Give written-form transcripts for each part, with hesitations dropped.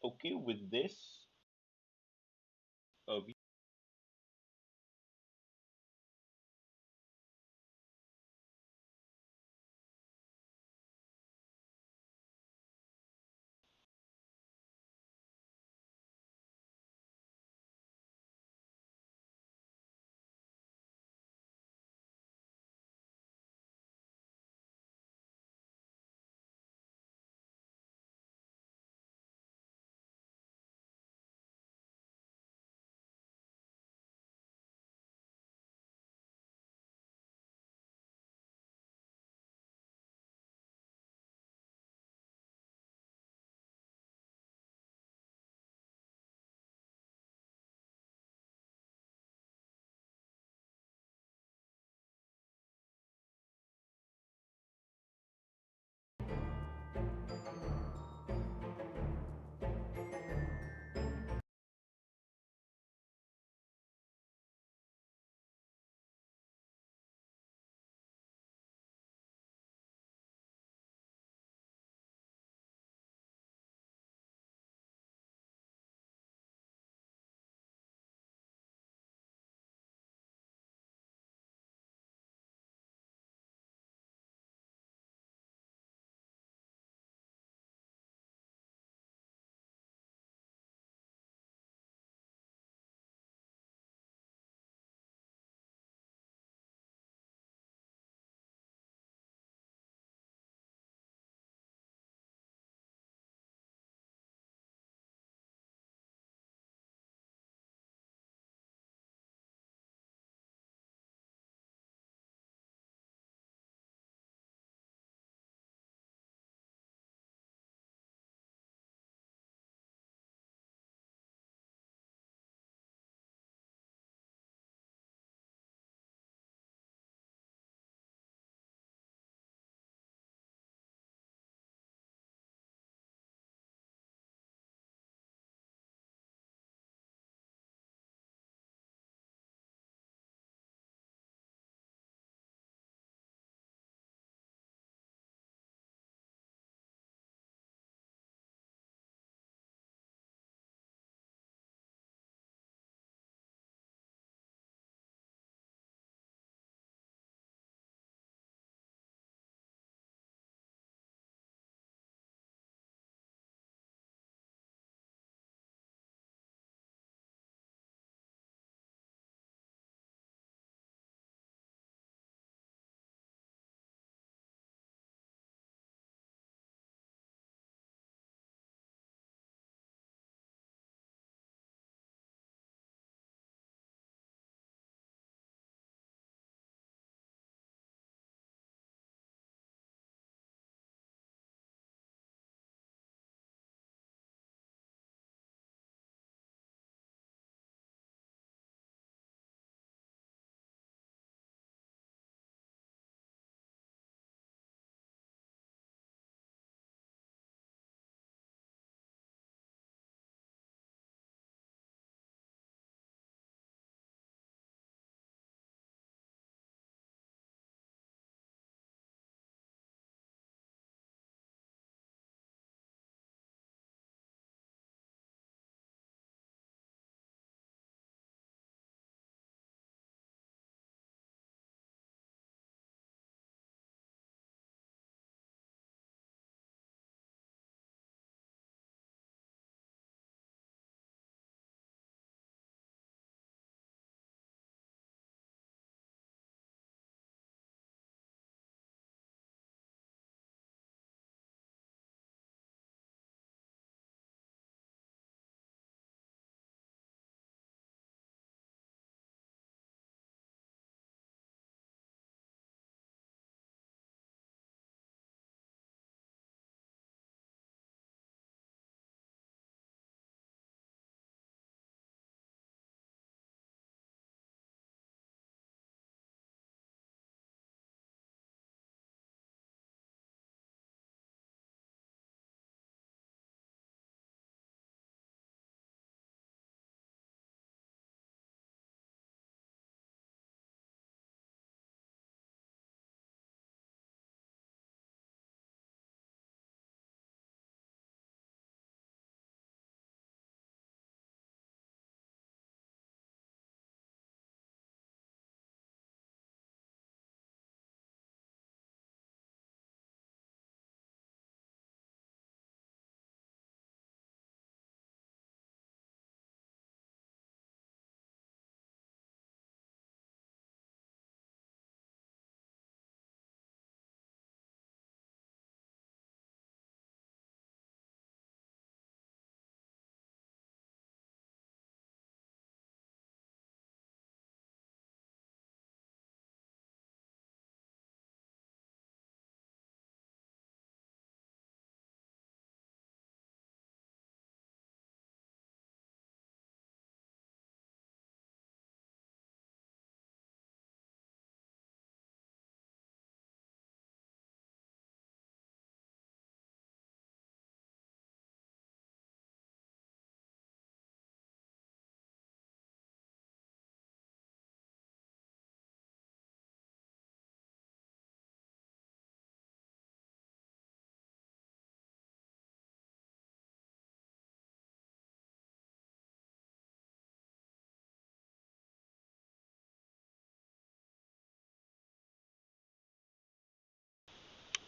okay with this, we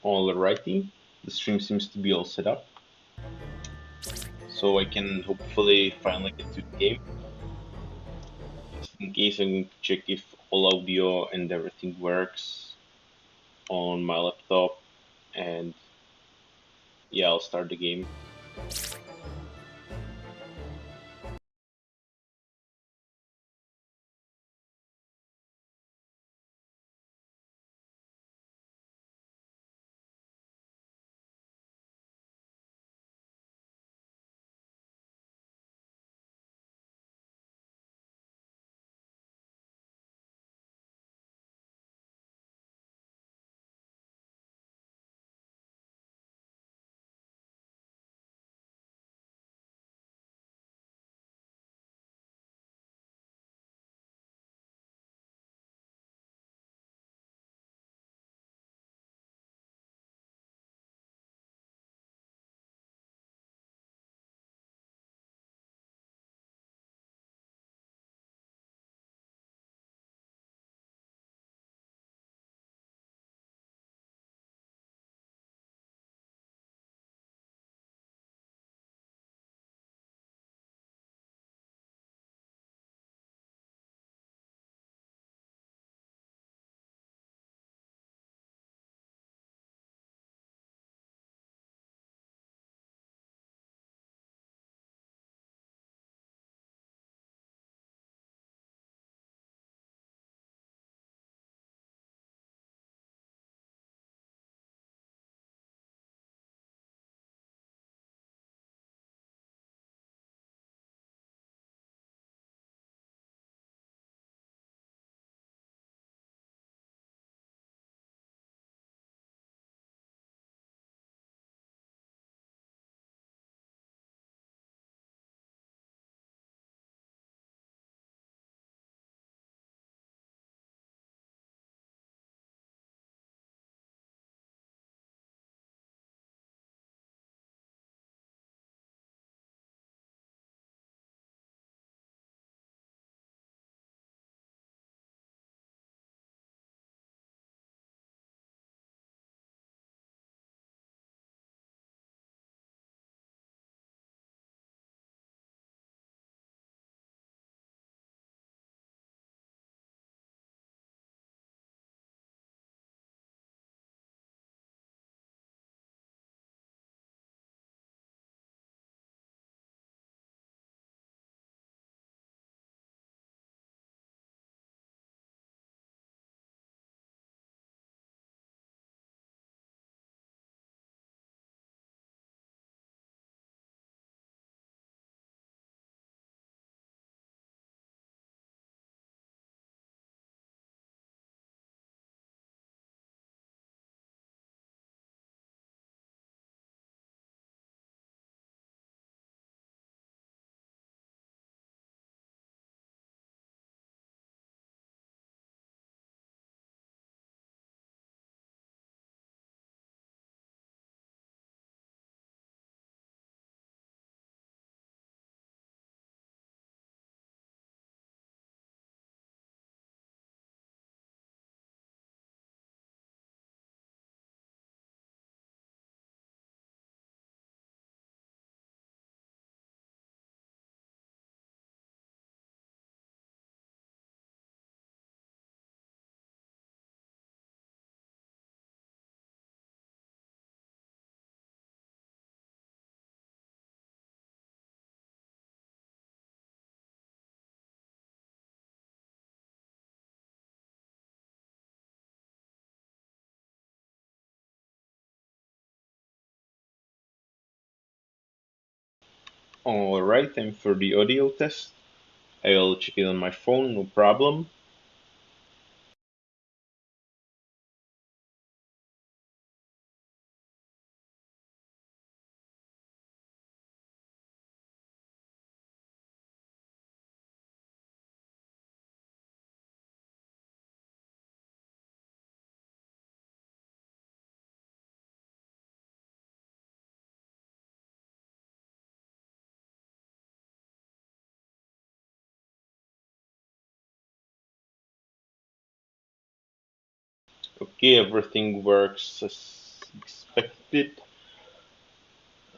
Alrighty, the stream seems to be all set up, so I can hopefully finally get to the game. Just in case, I'm going to check if all audio and everything works on my laptop, and yeah, I'll start the game. Alright, time for the audio test. I'll check it on my phone, no problem. Okay, everything works as expected.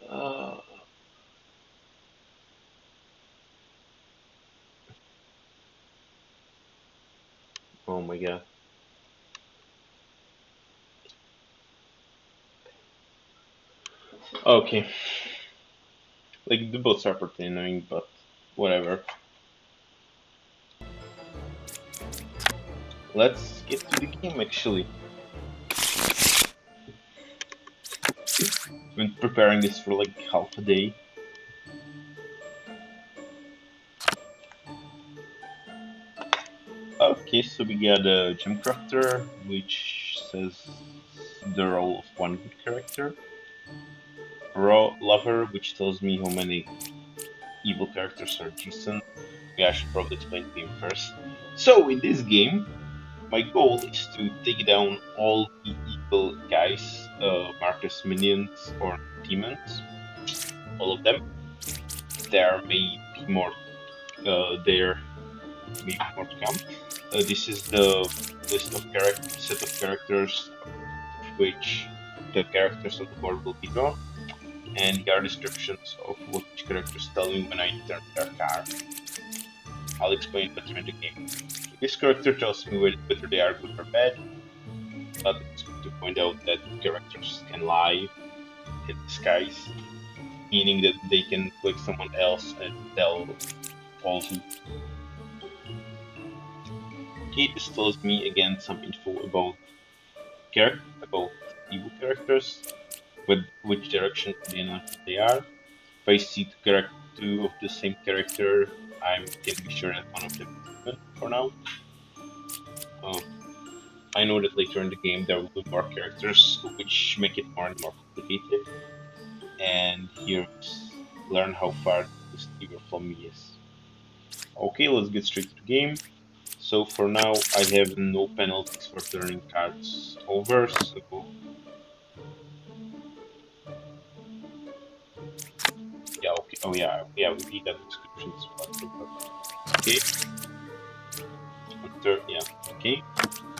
Uh, oh my god. Okay, like the bots are pretty annoying, but whatever. Let's get to the game actually. Been preparing this for like half a day. Okay, so we got a gem crafter, which says the role of one good character. Raw lover, which tells me how many evil characters are decent. Yeah, I should probably explain the game first. So in this game, my goal is to take down all the evil guys, marked as minions or demons, all of them. There may be more. There may be more to come. This is the list of set of characters, which the characters of the board will be drawn, and here are descriptions of what each characters tell me when I turn their card. I'll explain better in the game. This character tells me whether they are good or bad, but it's good to point out that characters can lie in disguise, meaning that they can click someone else and tell falsehood. Okay, this tells me again some info about evil characters, with which direction they are. If I see two of the same character, I can be sure that one of them is good for now. Uh, I know that later in the game there will be more characters, which make it more and more complicated. And here's learn how far this figure from me is. Okay, let's get straight to the game. So for now, I have no penalties for turning cards over. So yeah, okay. Oh yeah, we read that descriptions. Okay, yeah, okay.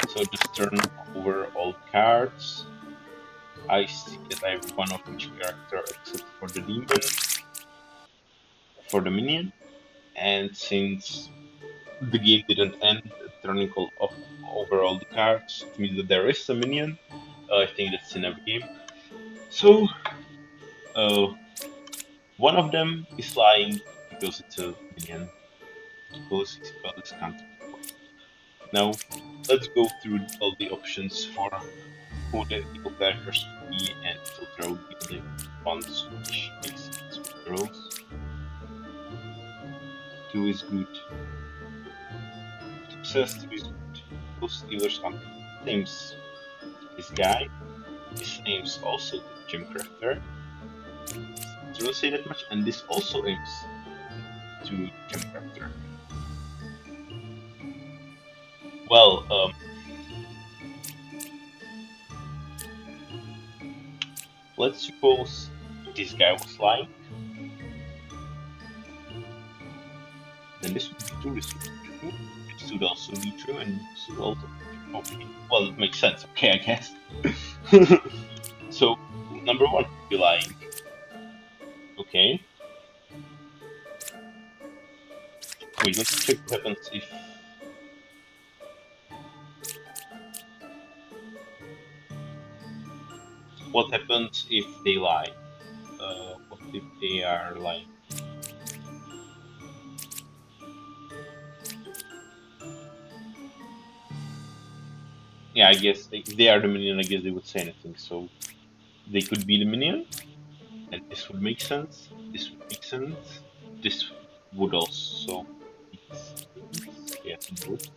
So just turn over all cards. I see that I have one of each character except for the demon, for the minion. And since the game didn't end turning over all the cards, it means that there is a minion. I think that's in every game. So, uh, one of them is lying because it's a minion, because his spell is counter. Now, let's go through all the options for who the evil characters would be and filter out the only ones which makes sense with the rules. 2 is good. Success 2 is good. Those stealers come. Names this guy. This aims also the gem crafter. It will say that much, and this also aims to gem crafter. Well, let's suppose this guy was lying. Then this would be true, this would be true, this would also be true, and this would also be true. Okay, well, it makes sense, okay, I guess. So, number 1 would be lying. Okay. Wait, let's check what happens if... What happens if they lie? What if they are lying? Yeah, I guess if they are the minion, I guess they would say anything, so they could be the minion, and this would make sense, this would make sense, this would also make sense, yes it would,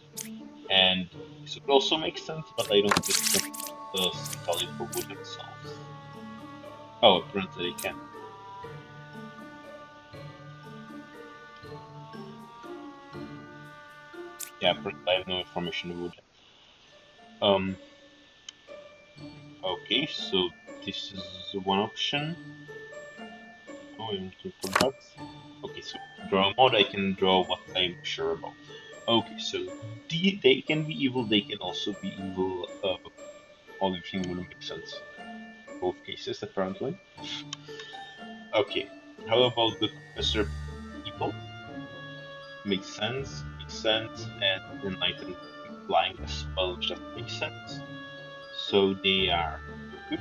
and this would also make sense, but I don't think the soluble would themselves. Oh, apparently they can. Yeah, apparently I have no information about it. Okay, so this is one option. Oh, I'm looking for that. Okay, so draw mode, I can draw what I'm sure about. Okay, so they can be evil, they can also be evil. Everything would make sense. both cases, apparently. Okay, how about the Professor people? Makes sense, and Enlightened flying as well just makes sense. So they are good.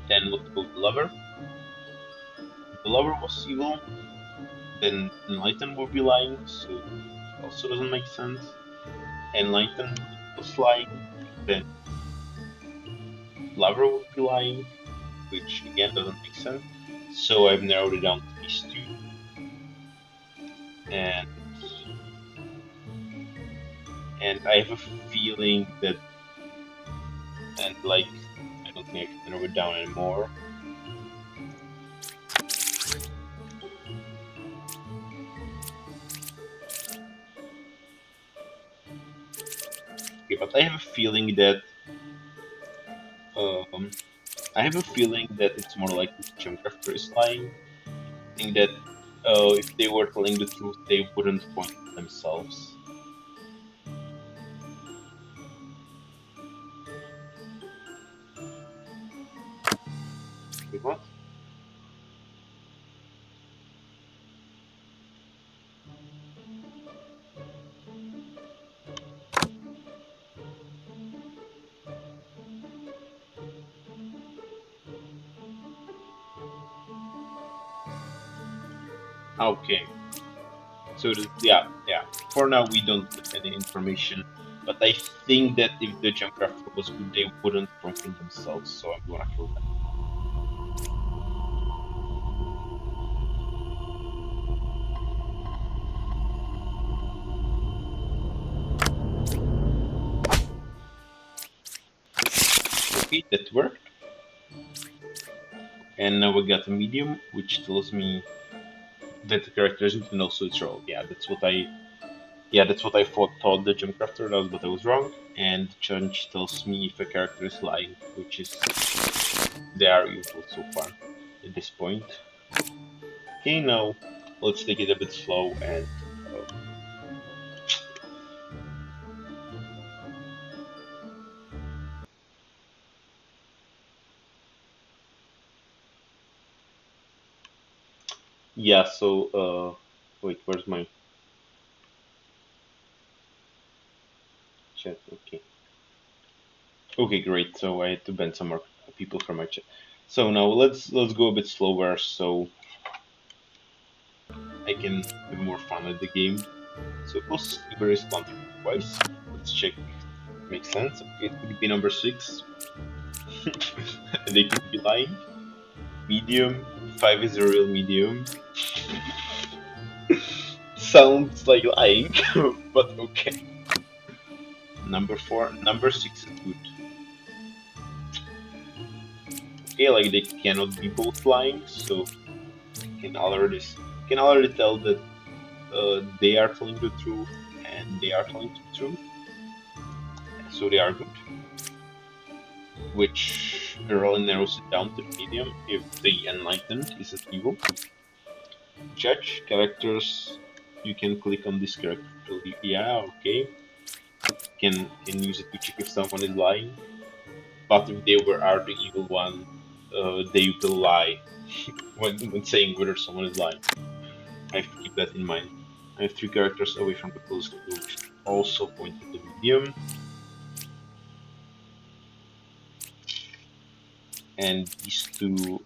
Then what about the lover? If the lover was evil, then Enlightened would be lying, so it also doesn't make sense. Enlightened was lying, then lover would be lying, which again doesn't make sense. So I've narrowed it down to these two, and I have a feeling that, and like, I don't think I can narrow it down anymore. Okay, but I have a feeling that um, it's more likely the Gemcrafter is lying. I think that if they were telling the truth, they wouldn't point at themselves. Wait, what? Okay, so yeah. For now, we don't get any information, but I think that if the Gemcrafter was good, they wouldn't point at themselves. So I'm gonna kill them. Okay, that worked. And now we got a medium, which tells me that the character isn't and also it's role. That's what I thought the Gemcrafter does, but I was wrong. And the challenge tells me if a character is lying, which is they are evil so far at this point. Okay, now let's take it a bit slow and yeah. So wait, where's my chat? Okay, okay, great. So I had to ban some more people from my chat. So now let's go a bit slower so I can have more fun at the game. So post Uber is planted twice. Let's check if it makes sense. Okay, it could be number 6. They could be lying. Medium. 5 is a real medium. Sounds like lying, but okay. Number 4. Number 6 is good. Okay, like they cannot be both lying, so can already tell that they are telling the truth and they are telling the truth, so they are good. Which really narrows it down to the medium if the enlightened is an evil. Judge characters, you can click on this character to leave. Yeah, okay. Can use it to check if someone is lying. But if they are the evil one, they will lie when saying whether someone is lying. I have to keep that in mind. I have 3 characters away from the closest clue, which also point to the medium. And these two,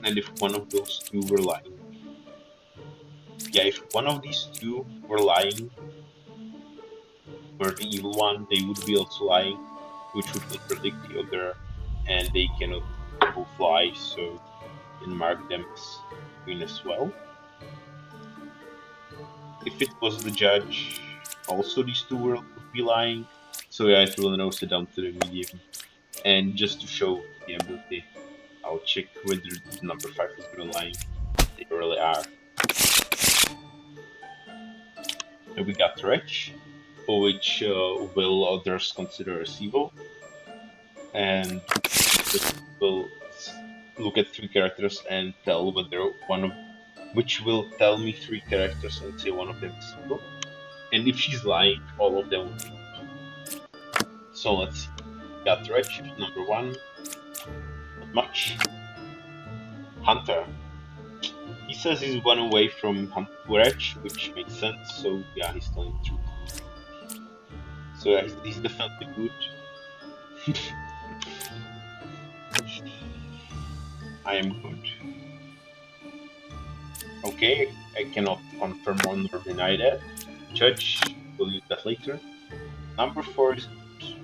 and if one of those two were lying, yeah, if one of these two were lying, were the evil one, they would be also lying, which would contradict the other, and they cannot both lie, so you can mark them as green as well. If it was the judge, also these two would be lying, so yeah, it will narrow it down to the medium. And just to show the ability, I'll check whether the number 5 is really lying. They really are. And we got Wretch, which will others consider as evil, and it will look at 3 characters and tell whether one of which will tell me 3 characters and say one of them is evil. And if she's lying, all of them will be. So let's see. Got Wretch, number 1, not much. Hunter. He says he's one away from Wretch, which makes sense, so yeah, he's telling the truth. So yeah, he's definitely good. I am good. Okay, I cannot confirm or deny that. Judge, we'll use that later. Number 4 is good.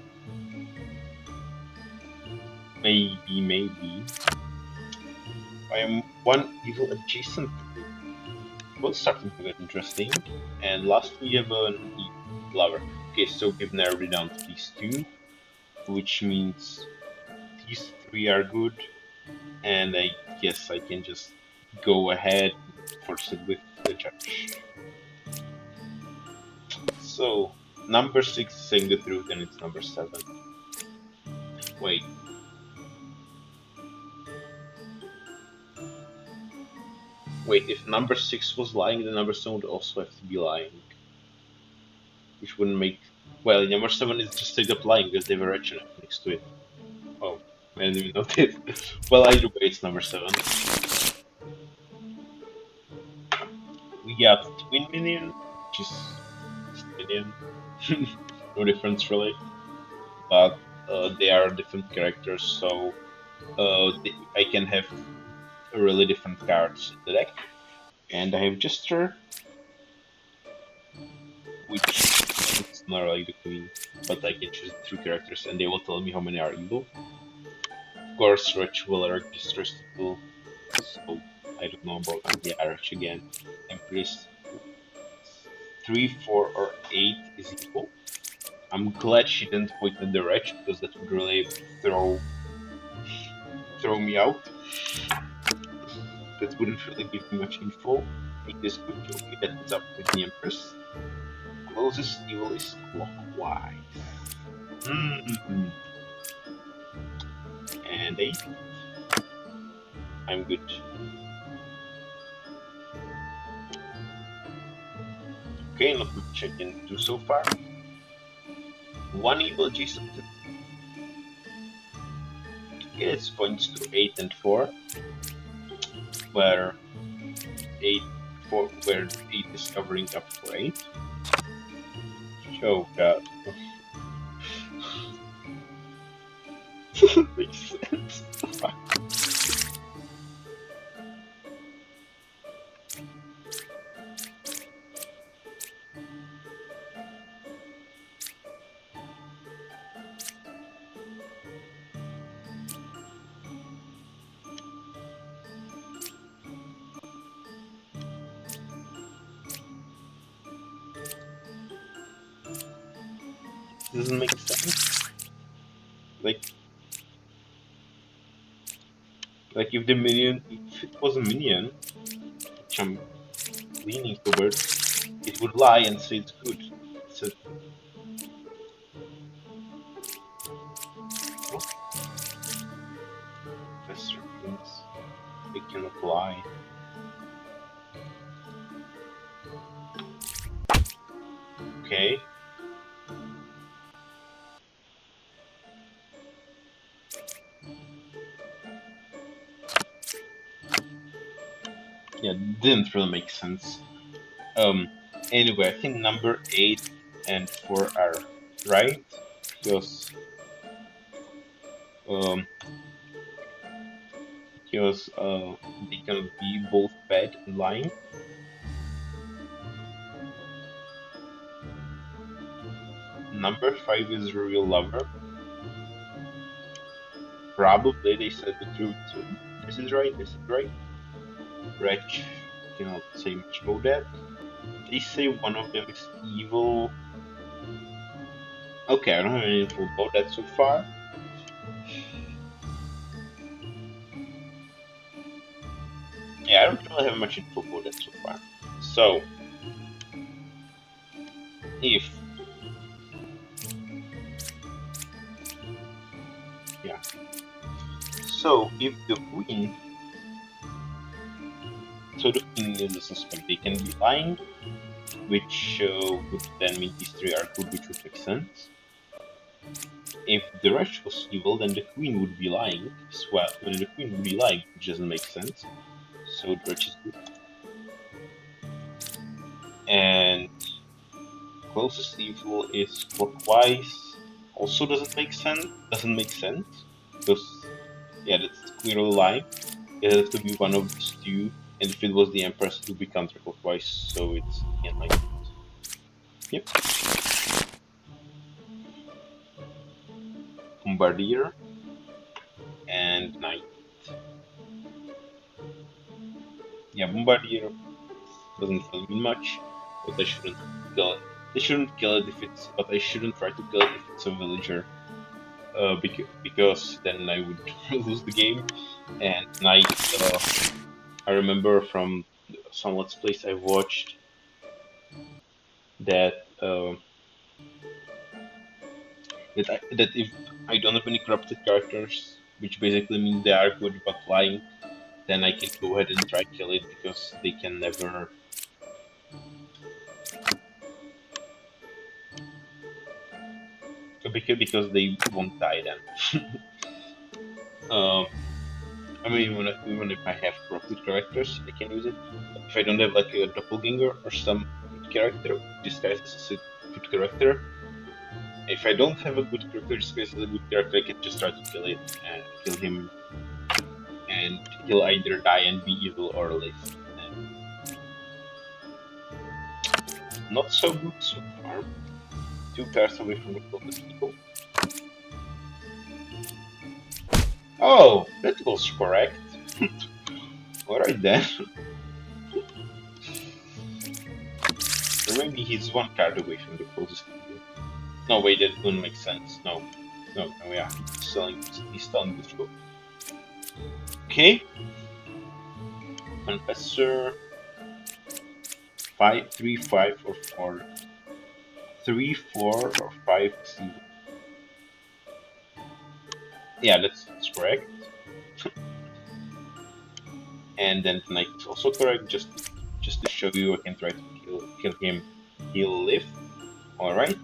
Maybe. I am one evil adjacent. Well, starting to get interesting. And last we have an evil lover. Okay, so we've narrowed it down to these two, which means these 3 are good, and I guess I can just go ahead and force it with the judge. So, number 6 is saying the truth, and it's number 7. Wait. Wait, if number 6 was lying, then number 7 would also have to be lying. Which wouldn't make... Well, number 7 is just straight up lying because they were actually next to it. Oh, I didn't even notice. Well, either way, it's number 7. We got Twin Minion, which is just Minion. No difference really. But they are different characters, so I can have really different cards in the deck. And I have Jester, which is not like the Queen, but I can choose 3 characters and they will tell me how many are evil. Of course, Wretch will register is evil, so I don't know about the Irish again. Empress 3, 4, or 8 is equal. I'm glad she didn't point at the Wretch because that would really throw me out. That wouldn't really give me much info. 8 is good, okay, that ends up with the Empress. Closest evil is clockwise. And 8. I'm good. Okay, not much I can do so far. 1 evil adjacent. Okay, it points to 8 and 4, where 8 is covering up for 8. Oh god. Makes sense. Doesn't make sense. Like if it was a minion, which I'm leaning towards, it would lie and say it's good. So, Professor things, they cannot lie. Okay. Yeah, didn't really make sense. Anyway, I think number 8 and 4 are right, because um, they can be both bad and lying. Number 5 is a real lover. Probably they said the truth too. This is right. Wretch cannot say much about that. They say one of them is evil. Okay, I don't have any info about that so far. Yeah, I don't really have much info about that so far. So, if the queen, so the queen is a suspect. They can be lying, which would then mean these 3 are good, which would make sense. If the wretch was evil, then the queen would be lying as well. Then the queen would be lying, which doesn't make sense. So the wretch is good. And closest evil is clockwise. Also doesn't make sense. Doesn't make sense because yeah, that's clearly lying. It has to be one of these two, and if it was the Empress, it would be counterclockwise. So it's again like yep. Bombardier and Knight. Yeah, Bombardier doesn't really mean much, but I shouldn't kill it. They shouldn't kill it if it's, but I shouldn't try to kill it if it's a villager. Because then I would lose the game. And Knight, I remember from some Let's Plays I watched that that if I don't have any corrupted characters, which basically means they are good but lying, then I can go ahead and try kill it because they can never. Because they won't die then. um, I mean, even if I have corrupted characters, I can use it. If I don't have like a doppelganger or some good character disguised as a good character, if I don't have a good character disguised as a good character, I can just try to kill it and kill him, and he'll either die and be evil or live. And not so good so far. 2 cards away from the closest people. Oh, that was correct. Alright then. Or maybe he's 1 card away from the closest people. No, wait, that wouldn't make sense. No. No, yeah, he's selling the scope. Okay. Confessor. 5, 3, 5, or 4. 3, 4, or 5 Steve. Yeah, that's correct. And then tonight is also correct, just to show you I can try to kill him. He'll live. Alright.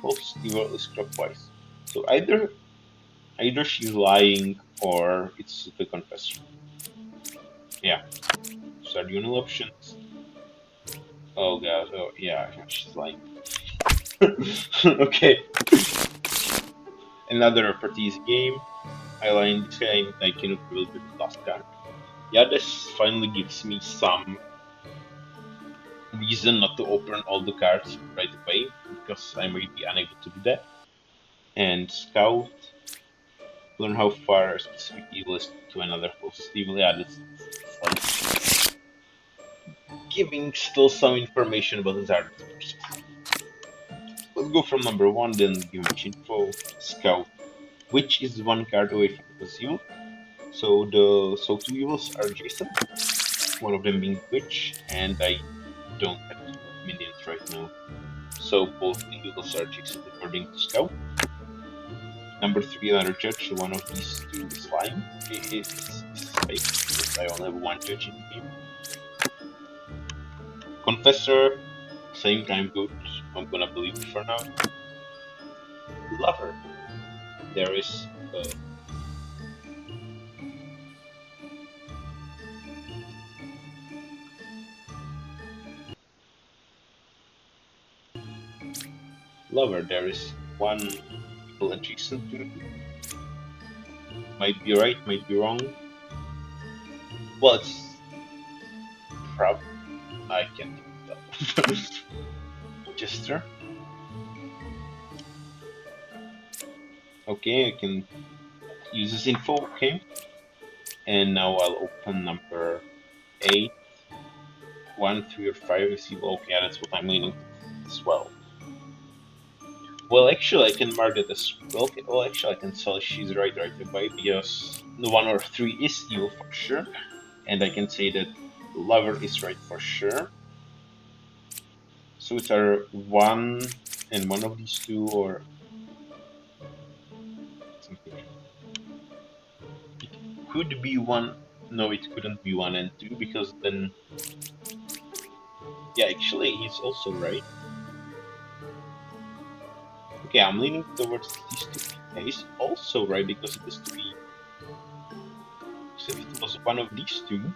Both evil is clockwise. So either she's lying or it's the confessor. Yeah. So are the only options. Oh god, oh yeah, she's lying. Okay. Another pretty easy game. I lie in this game, I cannot reveal the last card. Yeah, this finally gives me some reason not to open all the cards right away, because I may be unable to do that. And Scout, learn how far a specific evil is to another closest evil. Yeah, that's like giving still some information about the target person. Let's go from number 1, then give much info. Scout, which is 1 card away from the evil. So 2 evils are adjacent, one of them being Witch, and I don't have minions right now. So both the evils are adjacent according to Scout. Number 3, another judge, so one of these two is lying. It's fake, because I only have 1 judge in the game. Confessor, same time good, I'm gonna believe it for now. Lover, there is Lover, there is 1 evil adjacent to it. Might be right, might be wrong. Well, it's probably I can't tell. Jester. Okay, I can use this info, okay. And now I'll open number 8, 1, 3, or 5. You see, okay, that's what I'm leaning as well. Well, actually, I can mark it as well. Okay, well, actually, I can tell she's right away because the 1 or 3 is evil for sure, and I can say that the lover is right for sure. So it's either 1 and 1 of these two, or something. It could be 1. No, it couldn't be 1 and 2 because then, yeah, actually, he's also right. Okay, I'm leaning towards these two case also, right? Because it is to be. So if it was one of these two,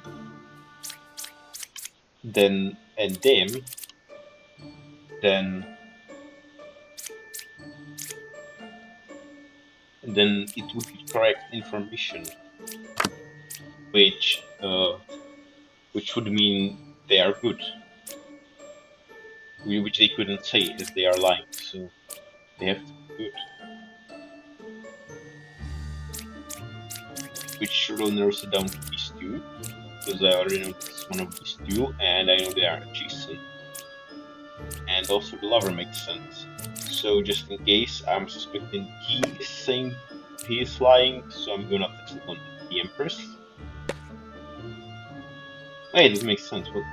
then and them, then it would be correct information, which would mean they are good, which they couldn't say as they are lying. So they have to be good, which surely narrows it down to these two, because I already know it's one of these two, and I know they are adjacent, and also the lover makes sense. So just in case, I'm suspecting he is saying he is lying, so I'm gonna test it on the Empress. Wait, this makes sense. What?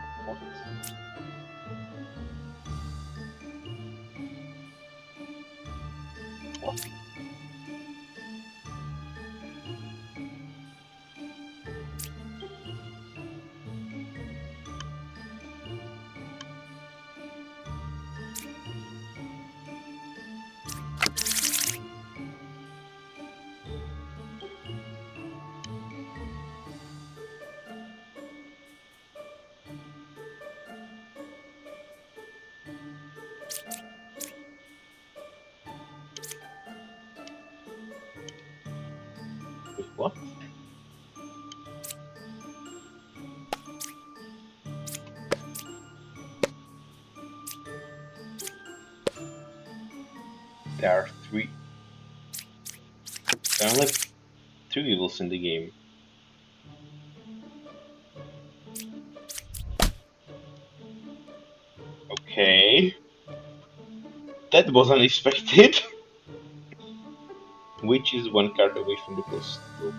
What? Wait, what? There are three. There are like three evils in the game. Okay, that was unexpected. Which is one card away from the closest evil.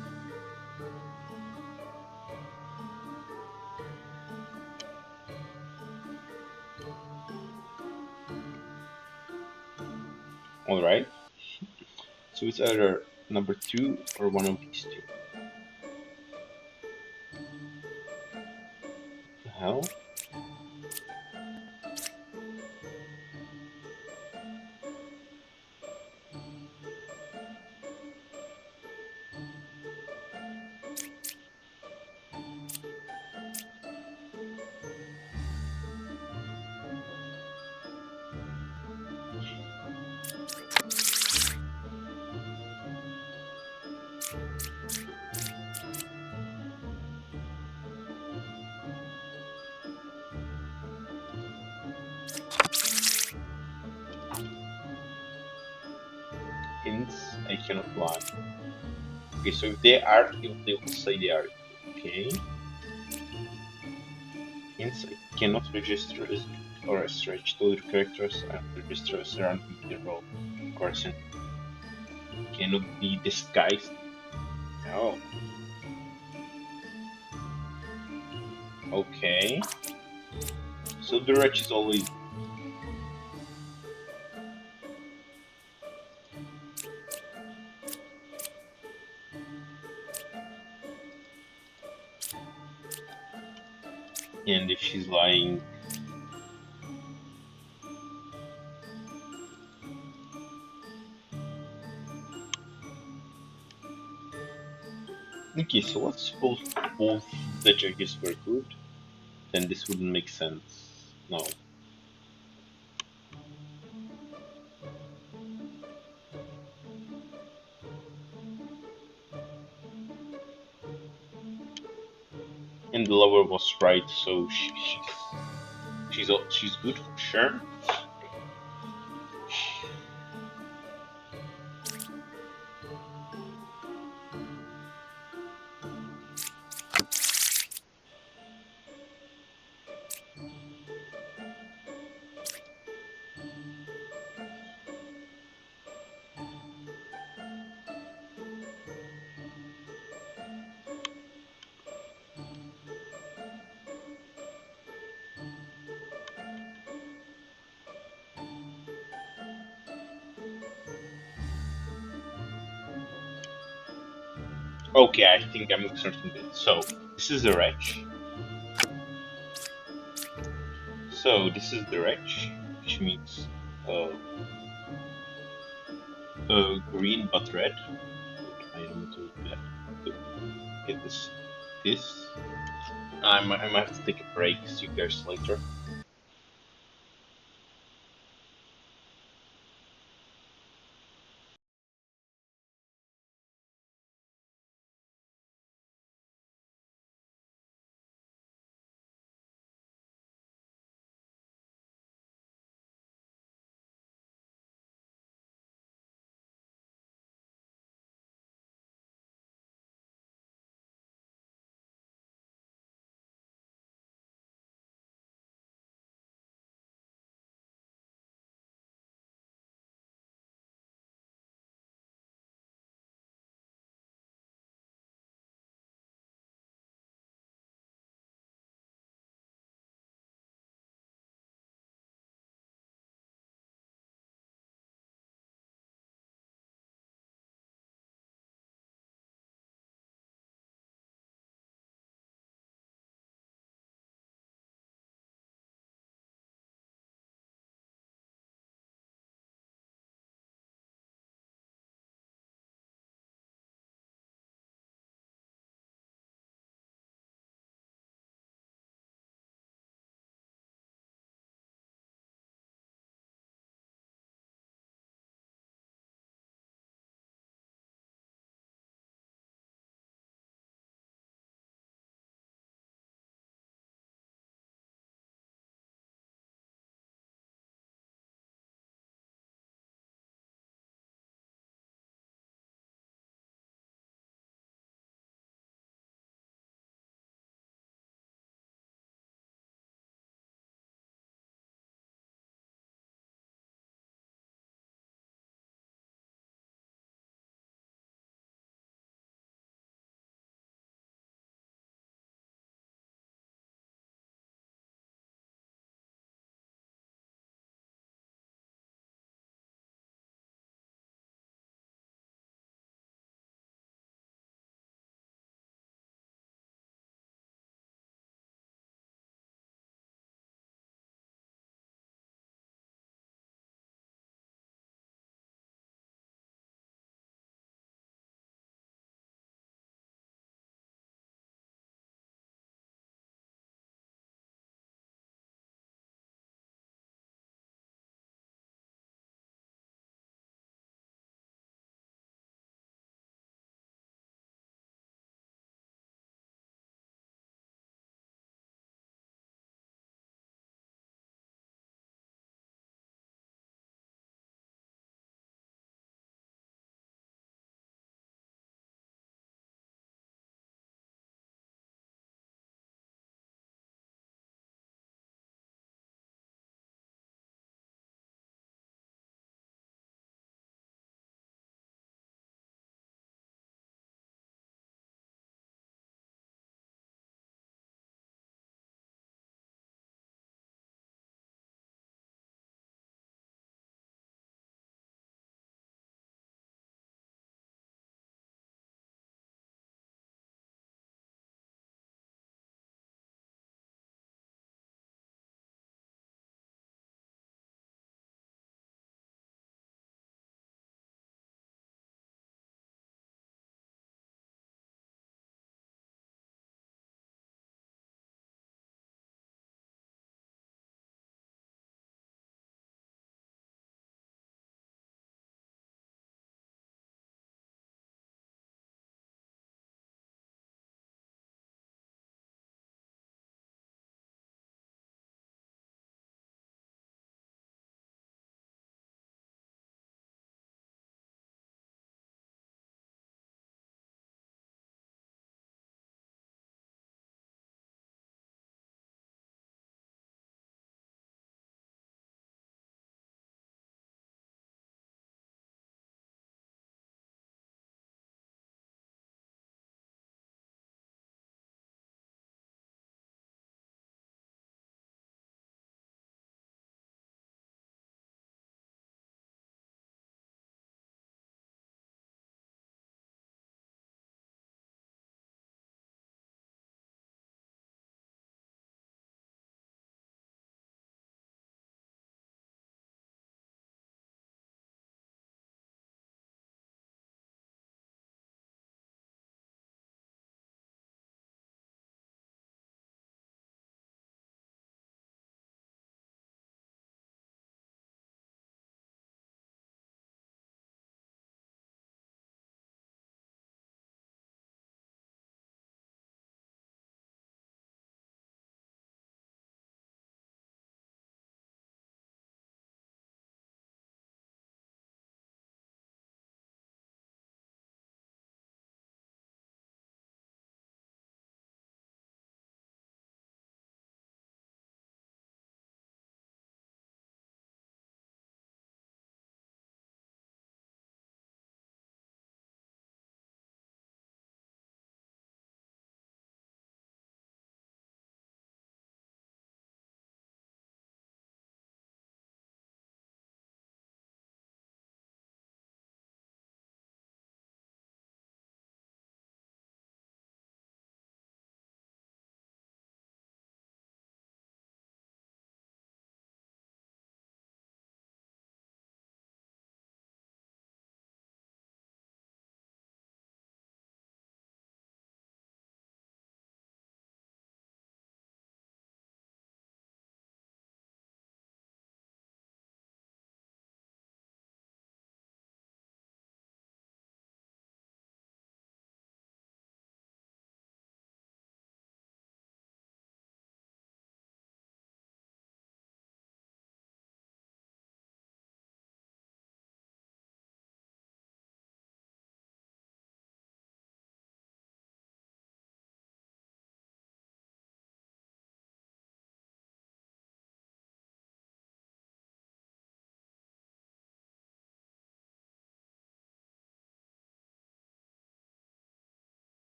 All right. So it's either number two or one of these two. The hell? Hints I cannot lie. Okay, so if they are evil, they will say they are evil. Okay. Hints I cannot register as or a stretch. Total characters and registers around the role. Of course, and cannot be disguised. Oh, okay. So the wretch is always. And if she's lying. Okay, so let's suppose both the judges were good, then this wouldn't make sense. No. And the lover was right, so she's good for sure. Okay, I think I'm certain that. So this is the wretch. So this is the wretch, which means uh, Green but red. Good. I am to have to get this. I might have to take a break. See you guys later.